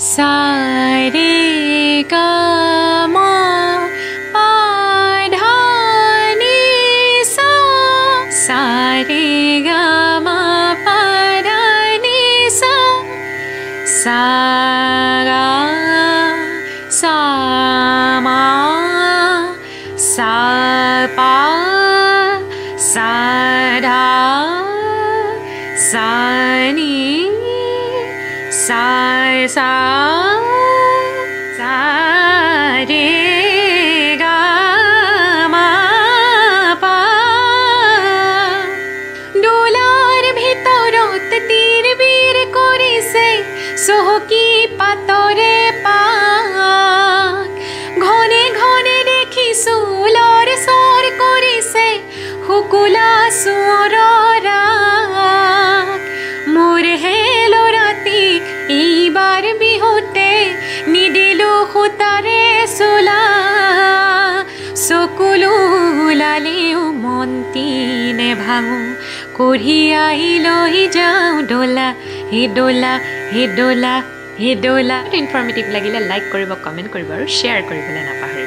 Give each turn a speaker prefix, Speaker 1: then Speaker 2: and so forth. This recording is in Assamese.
Speaker 1: sa re ga ma pa dha ni sa sa re ga ma pa dha ni sa sa ga sa ma sa pa sa dha sa ni sa sa sa re ga ma pa dolar bhitorot tir bir korise sohki patore paak ঘনে ঘনে দেখি সুলর সর করিছে হুকুলা সুররা মোর হেলো রাতি এইবার বিহুতে নিদিলো হুতারে সুলা চকুলো ওলালেও মন্তি নেভাঙো কঢ়িয়াই লৈ যাওঁ ডোলা হে ডোলা হে ডোলা হে ডোলা। ইনফৰ্মেটিভ লাগিলে লাইক কৰিব, কমেণ্ট কৰিব আৰু শ্বেয়াৰ কৰিবলৈ নাপাহৰিব।